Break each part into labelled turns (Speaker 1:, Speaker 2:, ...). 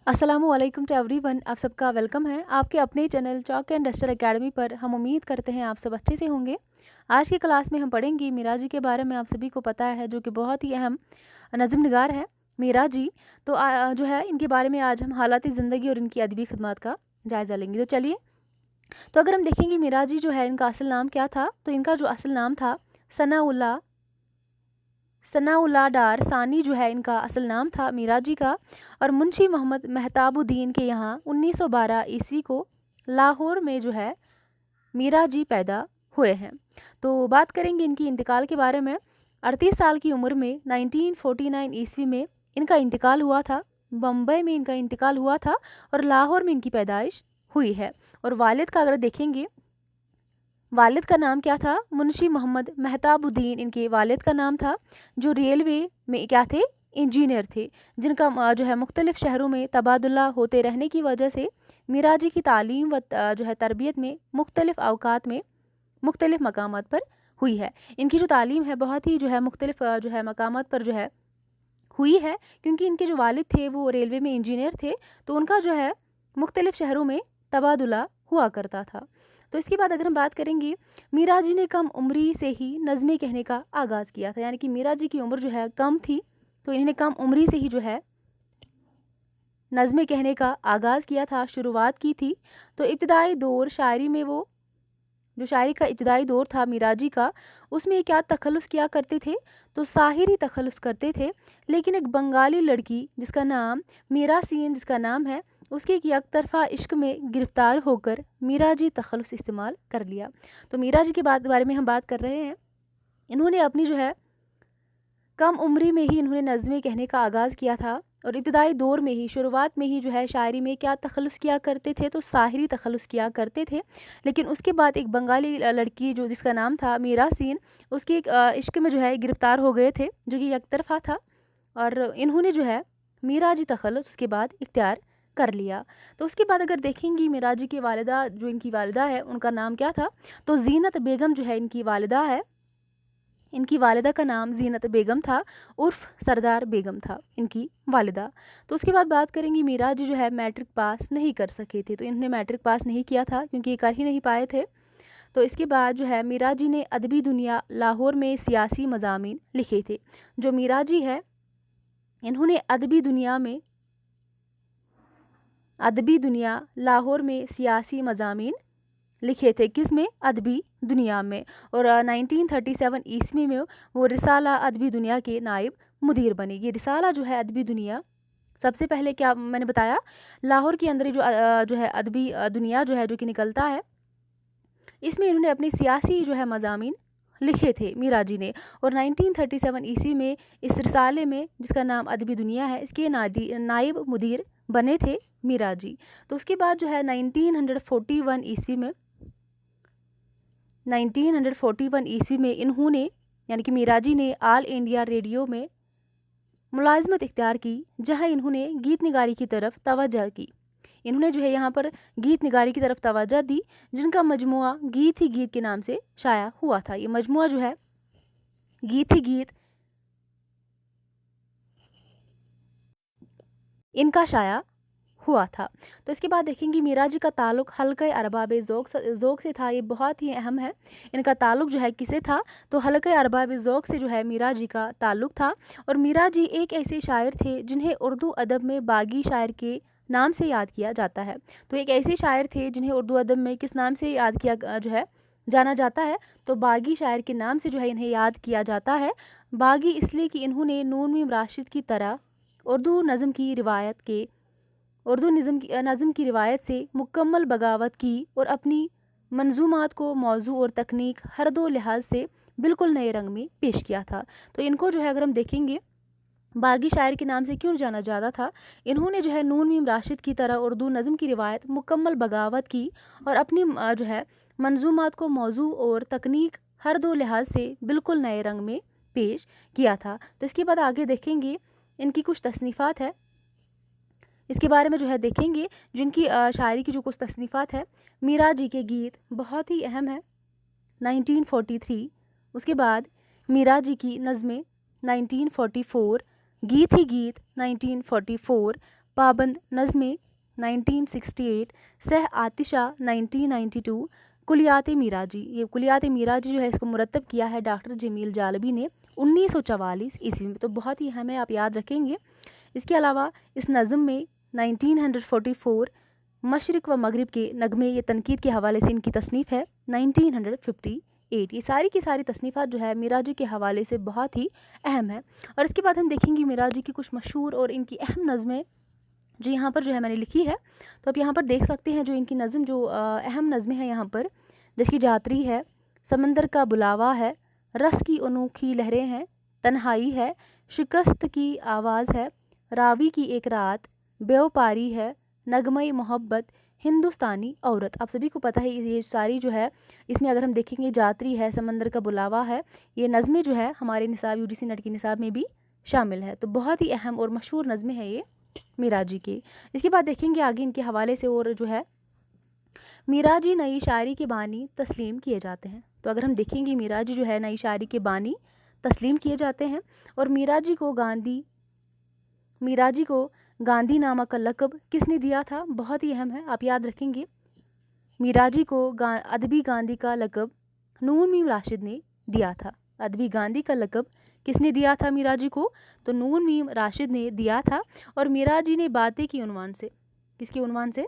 Speaker 1: अस्सलामुअलैकुम to everyone. आप सबका वेलकम है आपके अपने channel chalk and duster academy पर। हम उम्मीद करते हैं आप सब अच्छे से होंगे। आज की क्लास में हम पढ़ेंगे मीरा जी के बारे में। आप सभी को पता है जो कि बहुत ही अहम नज़म निगार है मीरा जी। तो जो है इनके बारे में आज हम हालात ज़िंदगी और इनकी अदबी खिदमत का जायज़ा लेंगे। तो चलिए, तो अगर हम देखेंगे मीरा जी जो है इनका असल नाम क्या था, तो इनका जो असल नाम था सनाउल्लाह डार सानी जो है इनका असल नाम था मीरा जी का। और मुंशी मोहम्मद मेहताबुद्दीन के यहाँ 1912 ईस्वी को लाहौर में जो है मीरा जी पैदा हुए हैं। तो बात करेंगे इनकी इंतकाल के बारे में। 38 साल की उम्र में 1949 ईस्वी में इनका इंतकाल हुआ था। बम्बई में इनका इंतकाल हुआ था और लाहौर में इनकी पैदाइश हुई है। और वालिद का अगर देखेंगे, वालिद का नाम क्या था? मुंशी मोहम्मद मेहताबुद्दीन इनके वालिद का नाम था, जो रेलवे में क्या थे? इंजीनियर थे, जिनका जो है मुख्तलिफ शहरों में तबादला होते रहने की वजह से मीरा जी की तालीम व जो है तरबियत में मुख्तलिफ अवकात में मुख्तलिफ मकामात पर हुई है। इनकी जो तालीम है बहुत ही जो है मुख्तलिफ जो है मकामात पर जो है हुई है, क्योंकि इनके जो वालिद थे वो रेलवे में इंजीनियर थे, तो उनका जो है मुख्तलिफ शहरों में तबादला हुआ करता था। तो इसके बाद अगर हम बात करेंगे, मीरा जी ने कम उम्री से ही नज़में कहने का आगाज़ किया था। यानी कि मीरा जी की उम्र जो है कम थी, तो इन्होंने कम उम्री से ही जो है नज़में कहने का आगाज़ किया था, शुरुआत की थी। तो इब्तदाई दौर शायरी में वो जो शायरी का इब्तदाई दौर था मीरा जी का, उसमें क्या तखल्लुस किया करते थे? तो साहिरी तखल्लुस करते थे। लेकिन एक बंगाली लड़की जिसका नाम मीरा सीन जिसका नाम है, उसके एक तरफा इश्क में गिरफ़्तार होकर मीरा जी तखल्लुस इस्तेमाल कर लिया। तो मीरा जी के बारे में हम बात कर रहे हैं। इन्होंने अपनी जो है कम उम्री में ही इन्होंने नज़में कहने का आगाज़ किया था, और इब्तदाई दौर में ही शुरुआत में ही जो है शायरी में क्या तखल्लुस किया करते थे? तो साहिरी तखल्लुस किया करते थे। लेकिन उसके बाद एक बंगाली लड़की जो जिसका नाम था मीरा सीन, उसके एक इश्क में जो है गिरफ़्तार हो गए थे, जो कि एक तरफा था, और इन्होंने जो है मीरा जी तखल्लुस उसके बाद इख्तियार कर लिया। तो उसके बाद अगर देखेंगी मीरा जी की वालिदा, जो इनकी वालिदा है उनका नाम क्या था? तो ज़ीनत बेगम जो है इनकी वालिदा है। इनकी वालिदा का नाम ज़ीनत बेगम था, उर्फ़ सरदार बेगम था इनकी वालिदा। तो उसके बाद बात करेंगी, मीरा जी जो है मैट्रिक पास नहीं कर सके थे, तो इन्होंने मैट्रिक पास नहीं किया था क्योंकि ये कर ही नहीं पाए थे। तो इसके बाद जो है मीरा जी ने अदबी दुनिया लाहौर में सियासी मज़ामीन लिखे थे। जो मीरा जी है इन्होंने अदबी दुनिया लाहौर में सियासी मज़ामीन लिखे थे। किस में? अदबी दुनिया में। और 1937 ईस्वी में वो रिसाला अदबी दुनिया के नायब मुदीर बने। ये रिसाला जो है अदबी दुनिया, सबसे पहले क्या मैंने बताया, लाहौर के अंदर जो है अदबी दुनिया जो है जो कि निकलता है, इसमें इन्होंने अपने सियासी जो है मज़ामीन लिखे थे मीरा जी ने। और 1937 ईस्वी में इस रिसाले में, जिसका नाम अदबी दुनिया है, इसके नायब मुदीर बने थे मीरा जी। तो उसके बाद जो है 1941 ईस्वी में इन्होंने, यानी कि मीरा जी ने ऑल इंडिया रेडियो में मुलाजमत इख्तियार की, जहां इन्होंने गीत निगारी की तरफ तवज्जो की। इन्होंने जो है यहाँ पर गीत निगारी की तरफ तवज्जो दी, जिनका मजमुआ गीत ही गीत के नाम से शाया हुआ था। ये मजमुआ जो है गीत ही गीत इनका शाया हुआ था। तो इसके बाद देखेंगे मीरा जी का ताल्लुक़ हल्क़े अरबाब ज़ौक़ से था। ये बहुत ही अहम है। इनका ताल्लुक़ जो है किसे था? तो हल्क़े अरबाब ज़ौक़ से जो है मीरा जी का ताल्लुक़ था। और मीरा जी एक ऐसे शायर थे जिन्हें उर्दू अदब में बागी शायर के नाम से याद किया जाता है। तो एक ऐसे शायर थे जिन्हें उर्दू अदब में किस नाम से याद किया जो है जाना जाता है? तो बागी शायर के नाम से जो है इन्हें याद किया जाता है। बागी इसलिए कि इन्होंने नून मीम राशिद की तरह उर्दू नज़म की रिवायत से मुकम्मल बगावत की, और अपनी मंजूमात को मौजू और तकनीक हर दो लिहाज से बिल्कुल नए रंग में पेश किया था। तो इनको जो है अगर हम देखेंगे, बागी शायर के नाम से क्यों जाना जाता था? इन्होंने जो है नून मीम राशिद की तरह उर्दू नज़म की रिवायत मुकम्मल बगावत की, और अपनी जो है मंजूमात को मौजू और तकनीक हर दो लिहाज से बिल्कुल नए रंग में पेश किया था। तो इसके बाद आगे देखेंगे इनकी कुछ तसनीफ़ात है, इसके बारे में जो है देखेंगे। जिनकी शायरी की जो कुछ तसनीफ़ात है, मीरा जी के गीत बहुत ही अहम है 1943। उसके बाद मीरा जी की नज़में 1944, गीत ही गीत 1944, پابند نظمیں 1968، سہ آتشہ 1992، کلیات میراجی، یہ کلیات میراجی جو ہے اس کو مرتب کیا ہے ڈاکٹر جمیل جالبی نے 1944 عیسوی میں، تو بہت ہی اہم ہے، آپ یاد رکھیں گے۔ اس کے علاوہ اس نظم میں 1944 مشرق و مغرب کے نغمے، یہ تنقید کے حوالے سے ان کی تصنیف ہے 1958۔ یہ ساری کی ساری تصنیفات جو ہے میراجی کے حوالے سے بہت ہی اہم ہے۔ اور اس کے بعد ہم دیکھیں گے میراجی کی کچھ مشہور اور ان کی اہم نظمیں جو یہاں پر جو ہے میں نے لکھی ہے، تو آپ یہاں پر دیکھ سکتے ہیں جو ان کی نظم جو اہم نظمیں ہیں یہاں پر، جس کی جاتری ہے، سمندر کا بلاوا ہے، رس کی انوکھی لہریں ہیں، تنہائی ہے، شکست کی آواز ہے، راوی کی ایک رات، بیوپاری ہے، نغمہ محبت، ہندوستانی عورت۔ آپ سبھی کو پتہ ہے یہ ساری جو ہے اس میں اگر ہم دیکھیں گے جاتری ہے، سمندر کا بلاوا ہے، یہ نظمیں جو ہے ہمارے نصاب UGC نیٹ کے نصاب میں بھی شامل ہے، تو بہت ہی اہم اور مشہور نظمیں ہیں یہ میراجی کی۔ اس کے بعد دیکھیں گے آگے ان کے حوالے سے، اور جو ہے میراجی نئی شاعری کے بانی تسلیم کیے جاتے ہیں۔ تو اگر ہم دیکھیں گے میراجی جو ہے نئی شاعری کے بانی تسلیم کیے جاتے ہیں، اور میراجی کو گاندھی نامہ کا لقب کس نے دیا تھا؟ بہت ہی اہم ہے، آپ یاد رکھیں گے۔ میراجی کو ادبی گاندھی کا لقب نون میم راشد نے دیا تھا۔ ادبی گاندھی کا لقب کس نے دیا تھا میراجی کو؟ تو نون میم راشد نے دیا تھا۔ اور میراجی نے باتیں کی عنوان سے، کس کے عنوان سے؟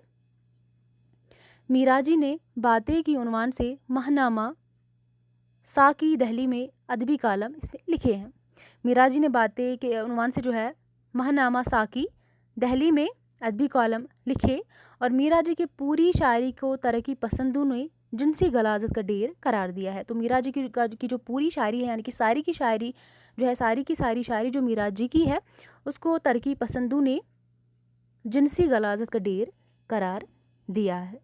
Speaker 1: میراجی نے باتیں کی عنوان سے ماہنامہ ساکی دہلی میں ادبی کالم اس میں لکھے ہیں۔ میراجی نے باتیں کے عنوان سے جو ہے ماہنامہ ساکی دہلی میں ادبی کالم لکھے، اور میراجی کے پوری شاعری کو ترقی پسندوں نے جنسی غلاظت کا ڈیر قرار دیا ہے۔ تو میراجی کی جو پوری شاعری ہے، یعنی کہ ساری کی شاعری جو ہے، ساری کی ساری شاعری جو میراجی کی ہے، اس کو ترقی پسندوں نے جنسی غلاظت کا ڈیر قرار دیا ہے۔